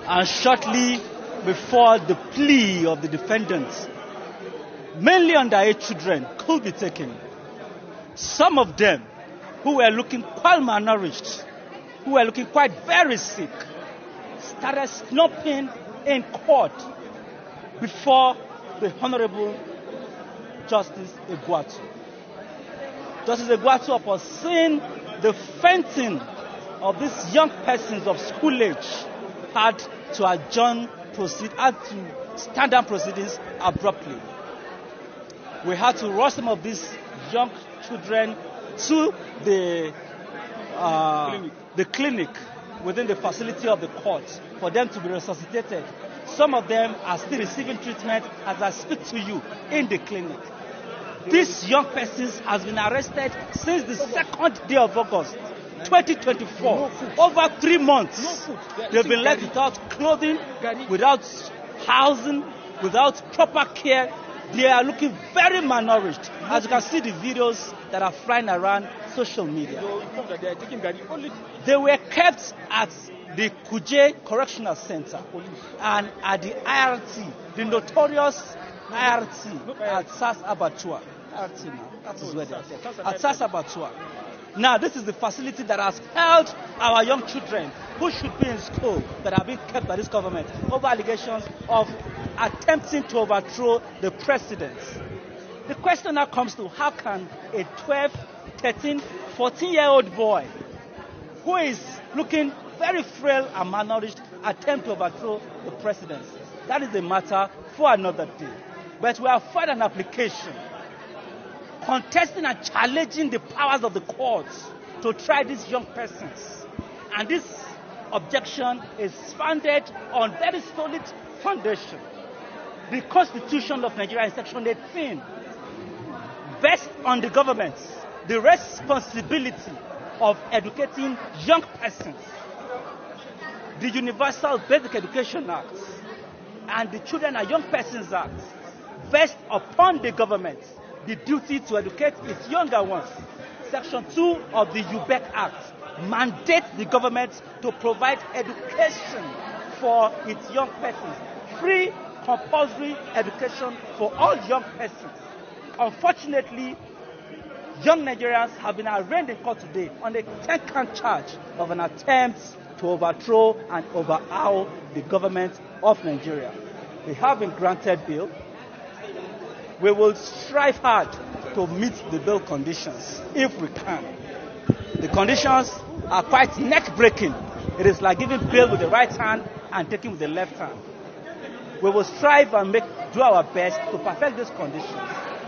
and shortly before the plea of the defendants, mainly underage children, could be taken. Some of them who were looking quite malnourished, who were looking quite very sick, started snooping in court before the Honorable Justice Iguatu. Justice Iguatu, upon seeing the fainting of these young persons of school age, had to stand down proceedings abruptly. We had to rush some of these young children to the clinic within the facility of the court for them to be resuscitated. Some of them are still receiving treatment as I speak to you in the clinic. These young persons has been arrested since the 2nd day of August 2024. Over 3 months, they've been left without clothing, without housing, without proper care. They are looking very malnourished. As you can see the videos that are flying around social media. They were kept at the Kuje Correctional Center and at the IRT, the notorious IRT at SAS Abattoir. IRT now, that is where they are. At SAS Abattoir. Now, this is the facility that has held our young children who should be in school that have been kept by this government over allegations of attempting to overthrow the president. The question now comes to how can a 12, 13, 14-year-old boy who is looking very frail and malnourished attempt to overthrow the president? That is a matter for another day. But we have filed an application contesting and challenging the powers of the courts to try these young persons. And this objection is founded on very solid foundation. The Constitution of Nigeria in Section 18 vests on the government the responsibility of educating young persons. The Universal Basic Education Act and the Children and Young Persons Act vest upon the government the duty to educate its younger ones. Section 2 of the UBEC Act mandates the government to provide education for its young persons. Free, compulsory education for all young persons. Unfortunately, young Nigerians have been arraigned in court today on a 10-count charge of an attempt to overthrow and overhaul the government of Nigeria. They have been granted bail. We will strive hard to meet the bail conditions if we can. The conditions are quite neck-breaking. It is like giving bail with the right hand and taking with the left hand. We will strive and do our best to perfect these conditions.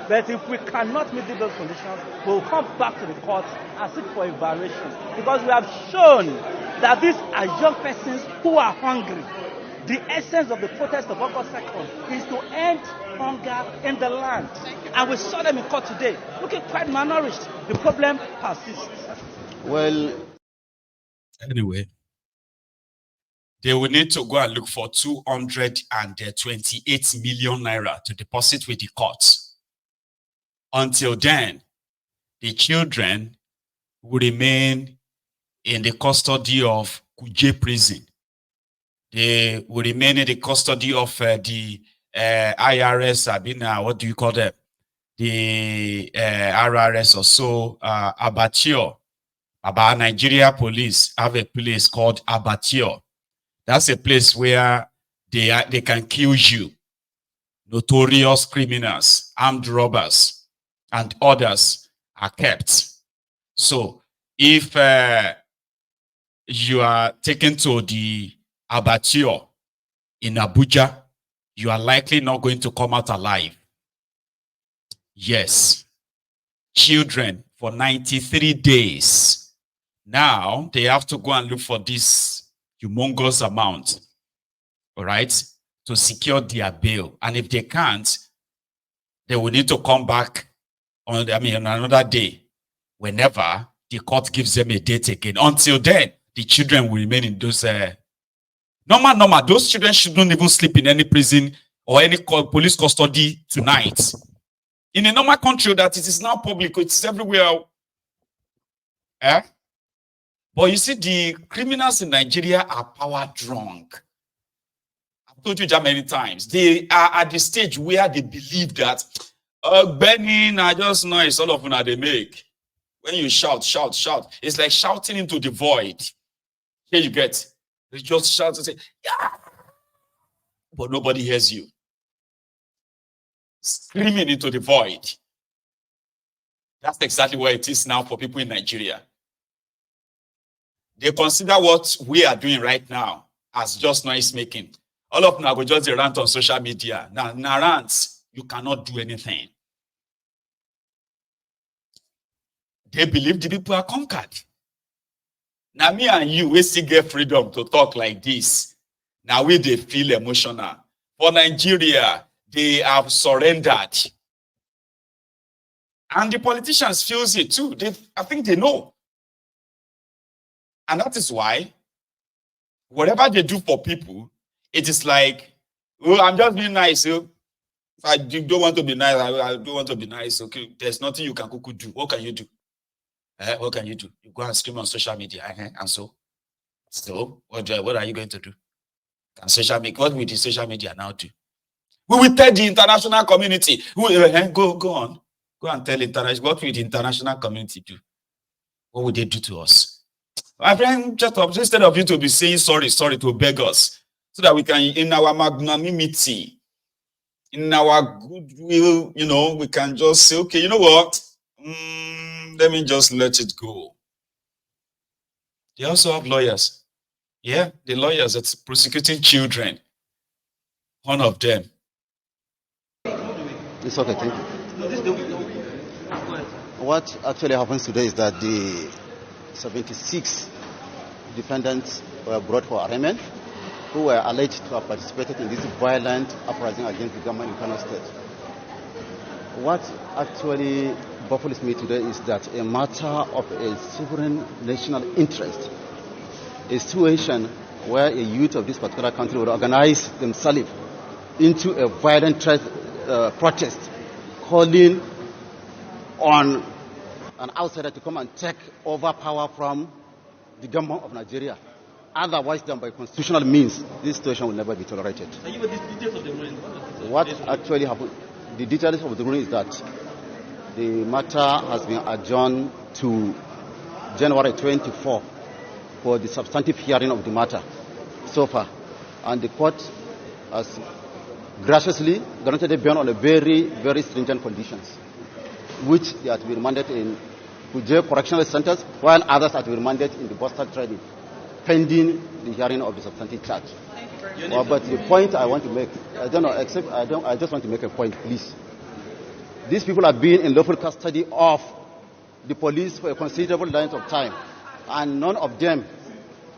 But if we cannot meet the bail conditions, we will come back to the court and seek for a variation. Because we have shown that these are young persons who are hungry. The essence of the protest of August 2nd is to end hunger in the land. And we saw them in court today, looking quite malnourished. The problem persists. Well, anyway, they will need to go and look for 228 million naira to deposit with the courts. Until then, the children will remain in the custody of Kuje prison. They will remain in the custody of the IRS, what do you call them? The RRS or so, Abattoir. About Nigeria police have a place called Abattoir. That's a place where they can kill you. Notorious criminals, armed robbers, and others are kept. So if you are taken to the Abattoir in Abuja, you are likely not going to come out alive. Yes. Children for 93 days. Now they have to go and look for this humongous amount, all right, to secure their bail. And if they can't, they will need to come back on another day whenever the court gives them a date again. Until then, the children will remain in those normal. Those children shouldn't even sleep in any prison or any police custody tonight. In a normal country that it is now public, it's everywhere. But you see, the criminals in Nigeria are power drunk. told you that many times. They are at the stage where they believe that Benny, I just know it's all of them they make. When you shout, shout, shout, it's like shouting into the void. Here you get. They just shout and say, yeah, but nobody hears you. Screaming into the void. That's exactly where it is now for people in Nigeria. They consider what we are doing right now as just noise making. All of them are going to just rant on social media. Now rants, you cannot do anything. They believe the people are conquered. Now me and you, we still get freedom to talk like this. Now they feel emotional. For Nigeria, they have surrendered. And the politicians feel it too. I think they know. And that is why, whatever they do for people, it is like, oh, I'm just being nice. Oh. If I don't want to be nice, I don't want to be nice. Okay, there's nothing you can do. What can you do? What can you do? You go and scream on social media. And so what are you going to do? What will the social media now do? We will tell the international community. Go on. Go and tell international. What will the international community do? What will they do to us? My friend, just instead of you to be saying sorry to beg us, so that we can, in our magnanimity, in our goodwill, we can just say, okay, you know what? Let me just let it go. They also have lawyers. Yeah, the lawyers that's prosecuting children. One of them. It's okay, thank you. What actually happens today is that the 76 defendants were brought for arraignment who were alleged to have participated in this violent uprising against the government in Kano State. What actually baffles me today is that a matter of a sovereign national interest, a situation where a youth of this particular country would organize themselves into a violent protest, calling on an outsider to come and take over power from the government of Nigeria, otherwise done by constitutional means. This situation will never be tolerated. What actually happened? The details of the ruling is that the matter has been adjourned to January 24 for the substantive hearing of the matter so far, and the court has graciously granted a bail on a very, very stringent conditions, which they are to be remanded in Kuje correctional centers, while others are to be remanded in the Boston Trading, pending the hearing of the substantive charge. But the point I want to make, I just want to make a point, please. These people have been in lawful custody of the police for a considerable length of time, and none of them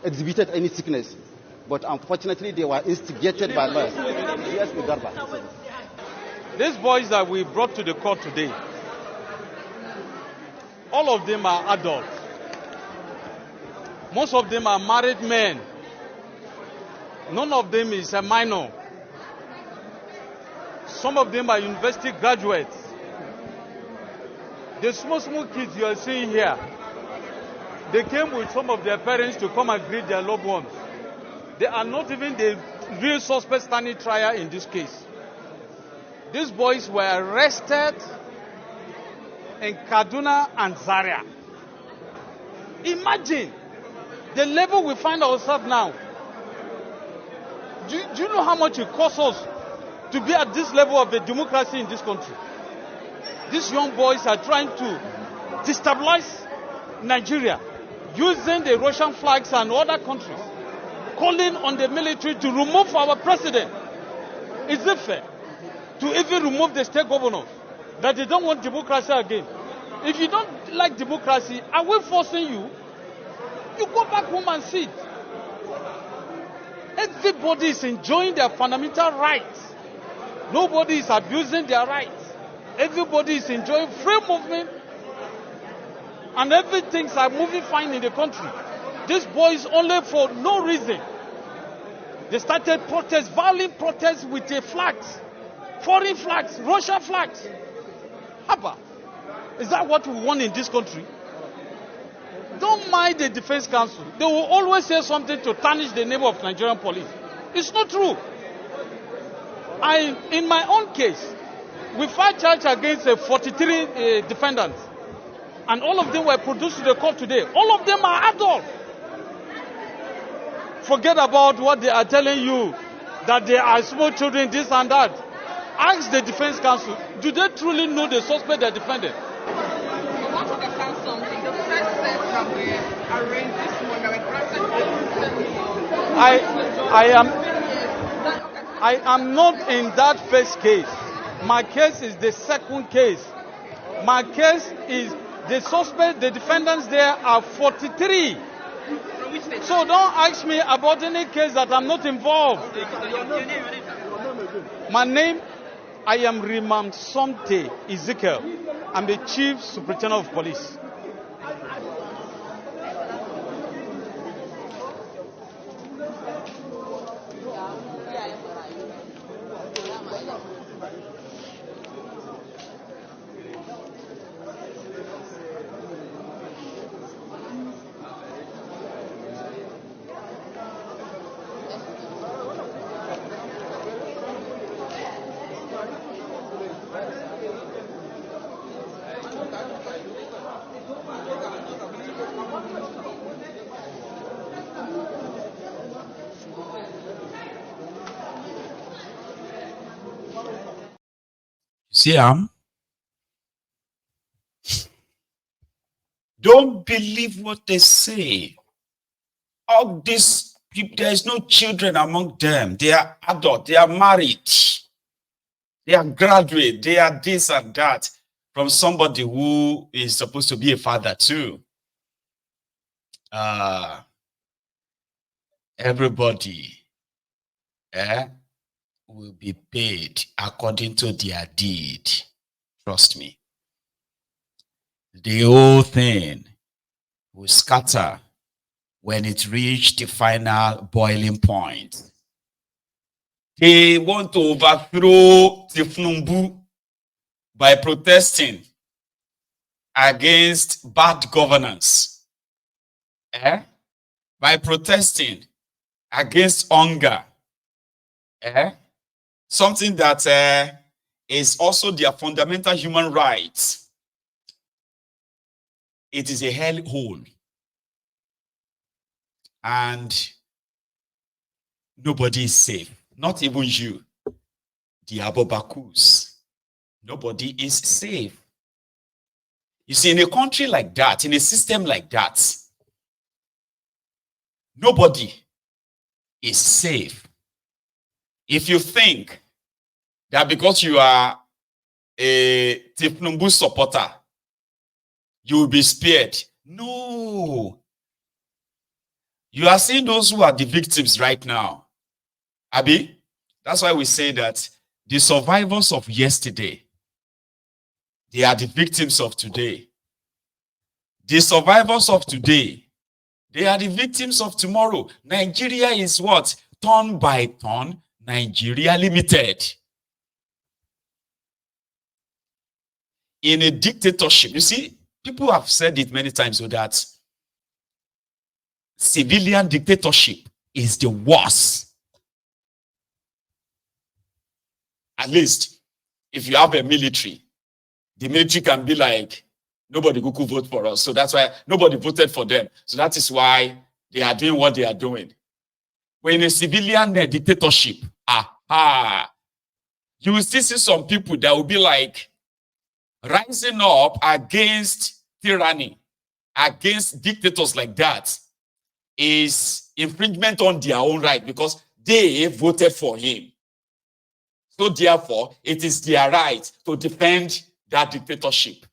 exhibited any sickness. But unfortunately, they were instigated by lawyers. Yes, Garba. These boys that we brought to the court today, all of them are adults. Most of them are married men. None of them is a minor. Some of them are university graduates. The small kids you are seeing here, they came with some of their parents to come and greet their loved ones. They are not even the real suspect standing trial in this case. These boys were arrested in Kaduna and Zaria. Imagine the level we find ourselves now. Do you know how much it costs us to be at this level of a democracy in this country? These young boys are trying to destabilize Nigeria using the Russian flags and other countries, calling on the military to remove our president. Is it fair to even remove the state governors that they don't want democracy again? If you don't like democracy, are we forcing you? You go back home and sit. Everybody is enjoying their fundamental rights. Nobody is abusing their rights. Everybody is enjoying free movement, and everything is moving fine in the country. These boys, only for no reason, they started protests, violent protests with the flags, foreign flags, Russian flags. Haba, is that what we want in this country? Don't mind the Defense Council. They will always say something to tarnish the name of Nigerian police. It's not true. In my own case, we filed charge against 43 defendants. And all of them were produced to the court today. All of them are adults. Forget about what they are telling you, that they are small children, this and that. Ask the defense counsel, do they truly know the suspect they're defending? I want to understand something. The first set that were arraigned this morning, that were granted I am not in that first case. My case is the second case. My case is the suspect, the defendants there are 43. So don't ask me about any case that I'm not involved. My name, I am Rimam Somte Ezekiel. I'm the Chief Superintendent of Police. See, don't believe what they say. All these people, there is no children among them. They are adult, they are married, they are graduate, they are this and that from somebody who is supposed to be a father too. Everybody will be paid according to their deed. Trust me. The whole thing will scatter when it reached the final boiling point. They want to overthrow Tifnumbu by protesting against bad governance. By protesting against hunger. Something that is also their fundamental human rights. It is a hellhole. And nobody is safe. Not even you. The Abobakus. Nobody is safe. You see, in a country like that, in a system like that, nobody is safe. If you think that because you are a Tifnumbu supporter, you will be spared. No. You are seeing those who are the victims right now. Abi, that's why we say that the survivors of yesterday, they are the victims of today. The survivors of today, they are the victims of tomorrow. Nigeria is what? Turn by turn, Nigeria Limited. In a dictatorship, you see, people have said it many times so that civilian dictatorship is the worst. At least, if you have a military, the military can be like, nobody could vote for us. So that's why nobody voted for them. So that is why they are doing what they are doing. When in a civilian dictatorship, you will still see some people that will be like rising up against tyranny, against dictators like that, is infringement on their own right because they voted for him. So therefore, it is their right to defend that dictatorship.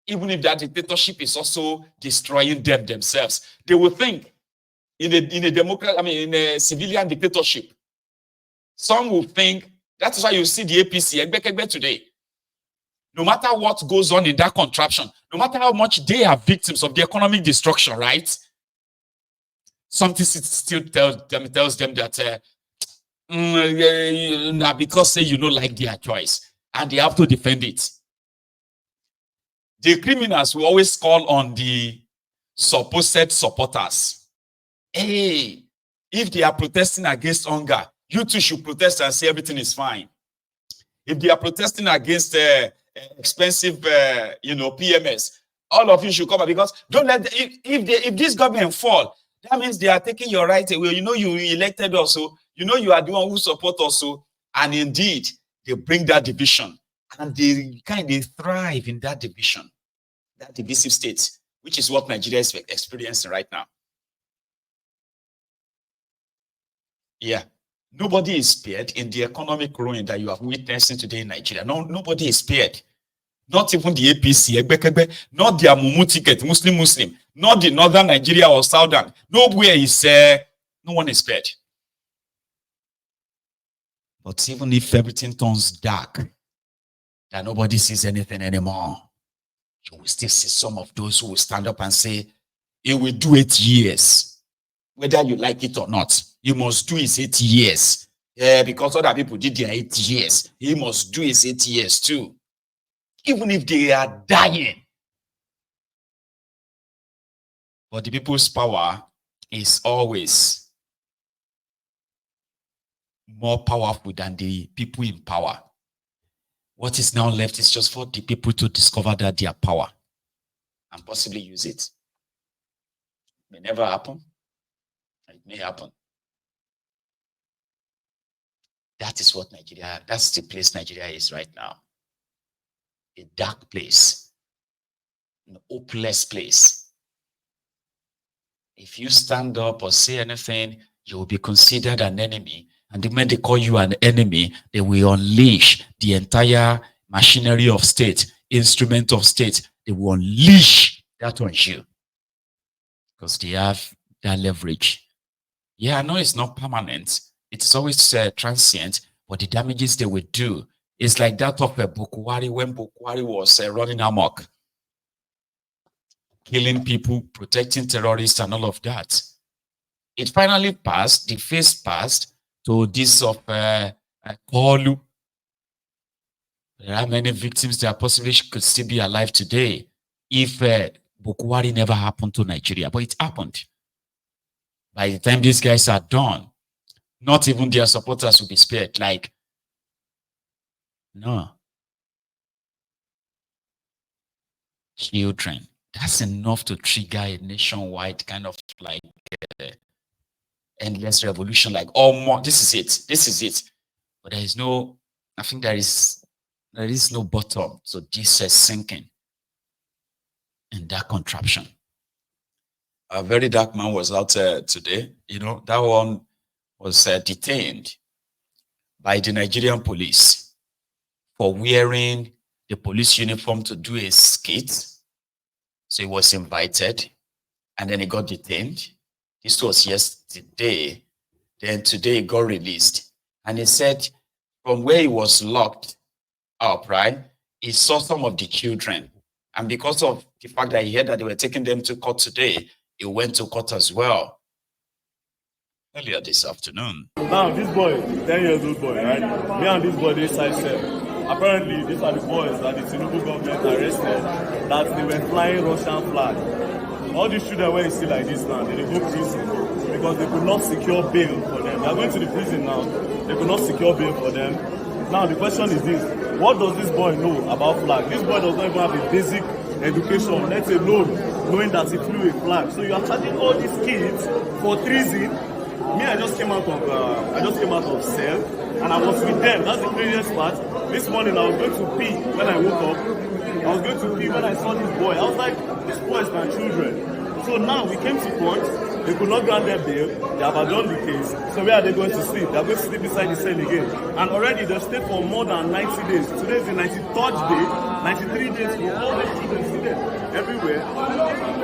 Even if that dictatorship is also destroying them themselves. They will think in a democracy, in a civilian dictatorship, some will think, that's why you see the APC today. No matter what goes on in that contraption, no matter how much they are victims of the economic destruction, right? Something still tells them that because say you don't like their choice and they have to defend it. The criminals will always call on the supposed supporters. Hey, if they are protesting against hunger, You too should protest and say everything is fine. If they are protesting against expensive, PMS, all of you should come up, because don't let if this government fall, that means they are taking your right away. You elected also. You are the one who support also, and indeed they bring that division, and they kind of thrive in that division, that divisive state, which is what Nigeria is experiencing right now. Yeah. Nobody is spared in the economic ruin that you are witnessing today in Nigeria. No, nobody is spared. Not even the APC, not the Amumu ticket, Muslim, not the Northern Nigeria or Southern. Nowhere is, no one is spared. But even if everything turns dark, that nobody sees anything anymore, you will still see some of those who will stand up and say, it will do 8 years. Whether you like it or not, you must do his 8 years. Because other people did their 8 years. He must do his 8 years too. Even if they are dying. But the people's power is always more powerful than the people in power. What is now left is just for the people to discover that their power and possibly use it. It may never happen. It may happen. That is what Nigeria, that's the place Nigeria is right now. A dark place, an hopeless place. If you stand up or say anything, you will be considered an enemy. And the moment they call you an enemy, they will unleash the entire machinery of state, instrument of state. They will unleash that on you. Because they have that leverage. Yeah, I know it's not permanent. It is always transient, but the damages they will do is like that of Bukwari when Bukwari was running amok, killing people, protecting terrorists, and all of that. It finally passed, the phase passed to this of Kolu. There are many victims that possibly could still be alive today if Bukwari never happened to Nigeria, but it happened. By the time these guys are done, not even their supporters will be spared. Like, no. Children. That's enough to trigger a nationwide kind of like endless revolution. Like, oh, more, this is it. This is it. But there is no, I think there is no bottom. So this is sinking in that contraption. A very dark man was out today. That one was detained by the Nigerian police for wearing the police uniform to do a skit. So he was invited and then he got detained. This was yesterday. Then today he got released. And he said from where he was locked up, right, he saw some of the children. And because of the fact that he heard that they were taking them to court today, he went to court as well. Earlier this afternoon. Now, this boy, 10-year-old boy, right? Me and this boy, they side cell. Apparently, these are the boys that the Tinubu government arrested, that they were flying Russian flag. All these children, when you see like this now, they go prison because they could not secure bail for them. They are going to the prison now. They could not secure bail for them. Now, the question is this. What does this boy know about flag? This boy does not even have a basic education, let alone knowing that he flew a flag. So you are charging all these kids for treason. Me, I just came out of cell, and I was with them. That's the craziest part. This morning I was going to pee when I woke up. I was going to pee when I saw this boy. I was like, this boy is my children. So now we came to court. They could not grant their bail. They have adjourned the case. So where are they going to sleep? They are going to sleep inside the cell again. And already they've stayed for more than 90 days. Today is the 93rd day. 93 days for all these children see them everywhere.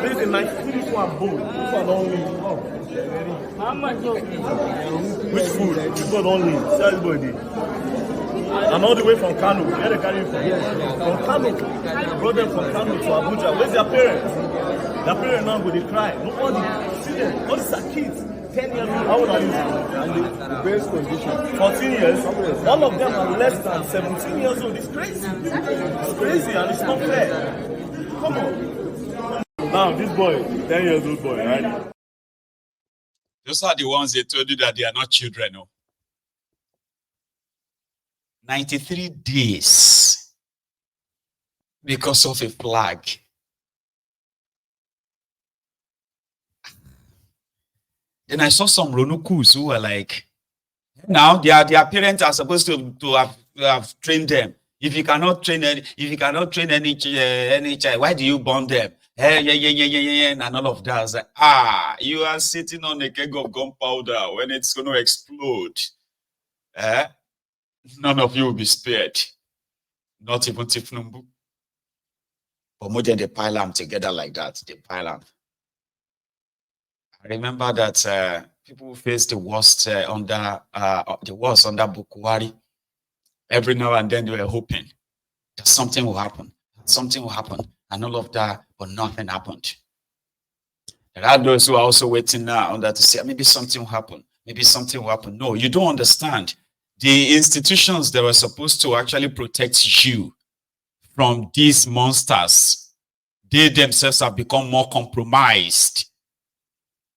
Today is the 93rd. This one boom. This one don't leave. Which food? This one don't leave. See everybody. And all the way from Kano. Where they carry from? From Kano. Brought them from Kano to Abuja. Where's their parents? Their parents now go, they cry. Nobody. See them. All these are kids. 10 years old. How old are you? And the best condition. 14 years. All of them are less than 17 years old. It's crazy. It's crazy and it's not fair. Come on. Now, this boy, 10 years old boy, right? Those are the ones they told you that they are not children. No? 93 days because of a flag. Then I saw some Ronukus who were like, now their parents are supposed to have trained them. If you cannot train any child, why do you burn them? And all of that. I was like, you are sitting on a keg of gunpowder when it's going to explode. None of you will be spared. Not even Tifnumbu. But more than they pile them together like that. They pile them. I remember that people face the worst under Bukwari. Every now and then they were hoping that something will happen, and all of that, but nothing happened. There are those who are also waiting now on that to say maybe something will happen, No, you don't understand. The institutions that were supposed to actually protect you from these monsters, they themselves have become more compromised.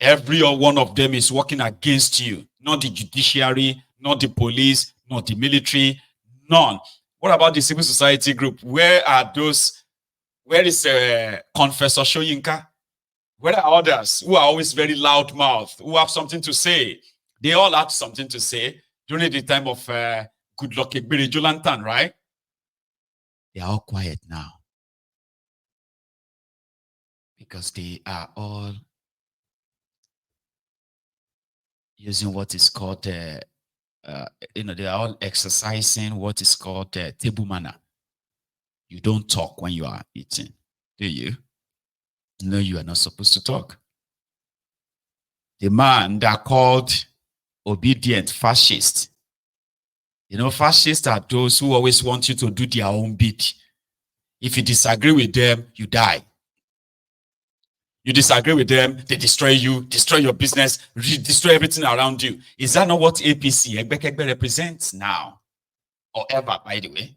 Every one of them is working against you. Not the judiciary, not the police, not the military, none. What about the civil society group? Where are those? Where is Confessor Shoyinka? Where are others who are always very loud-mouthed, who have something to say? They all had something to say during the time of Goodluck Ebere Jolantan, right? They are all quiet now. Because they are all using what is called, they are all exercising what is called table manner. You don't talk when you are eating, do you? No, you are not supposed to talk. The man that called obedient fascist. Fascists are those who always want you to do their own bit. If you disagree with them, you die. You disagree with them, they destroy you, destroy your business, destroy everything around you. Is that not what APC, Egbekegbe, represents now? Or ever, by the way?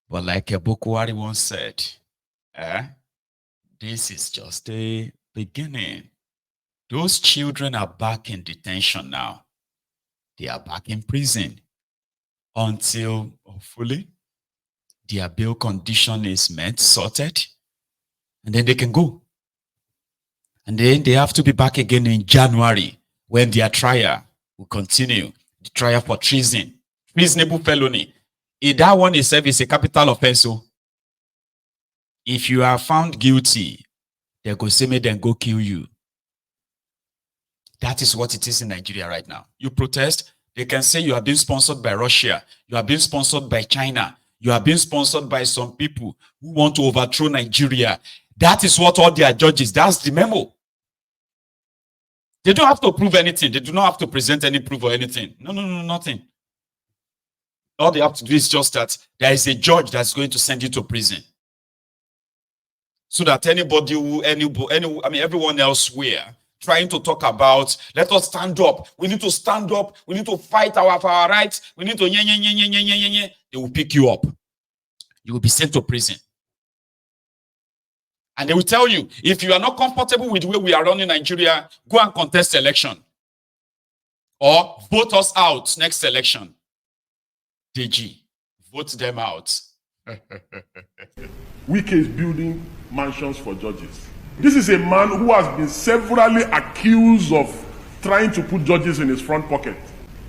But like Bukwari once said, this is just a beginning. Those children are back in detention now. They are back in prison until, hopefully, their bail condition is sorted, and then they can go. And then they have to be back again in January when their trial will continue. The trial for treason, treasonable felony. If that one itself is a capital offense, so if you are found guilty, they go say, then go kill you. That is what it is in Nigeria right now. You protest, they can say you are being sponsored by Russia, you are being sponsored by China, you are being sponsored by some people who want to overthrow Nigeria. That is what all their judges, that's the memo. They don't have to prove anything. They do not have to present any proof or anything. No, nothing. All they have to do is just that there is a judge that's going to send you to prison. So that anybody who, everyone elsewhere trying to talk about, let us stand up. We need to stand up. We need to fight for our rights. We need to, they will pick you up. You will be sent to prison. And they will tell you, if you are not comfortable with the way we are running Nigeria, go and contest election. Or vote us out next election. DG, vote them out. Wike is building mansions for judges. This is a man who has been severally accused of trying to put judges in his front pocket.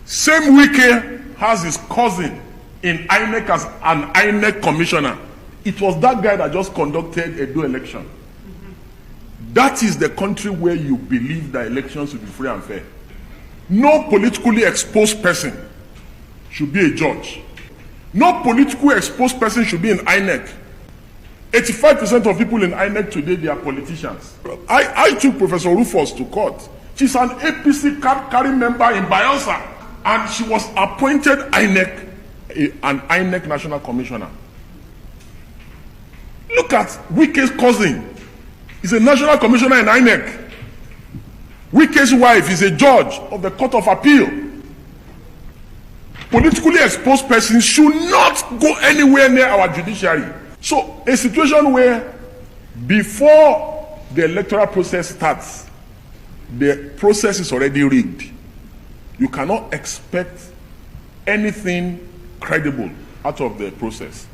Same Wike has his cousin in INEC as an INEC commissioner. It was that guy that just conducted a do election. That is the country where you believe that elections will be free and fair. No politically exposed person should be a judge. No politically exposed person should be in INEC. 85% of people in INEC today, they are politicians. I took Professor Rufus to court. She's an APC card-carrying member in Bayelsa. And she was appointed an INEC National Commissioner. Look at Wike's cousin. He's a National Commissioner in INEC. Wike's wife is a judge of the Court of Appeal. Politically exposed persons should not go anywhere near our judiciary. So a situation where before the electoral process starts, the process is already rigged. You cannot expect anything credible out of the process.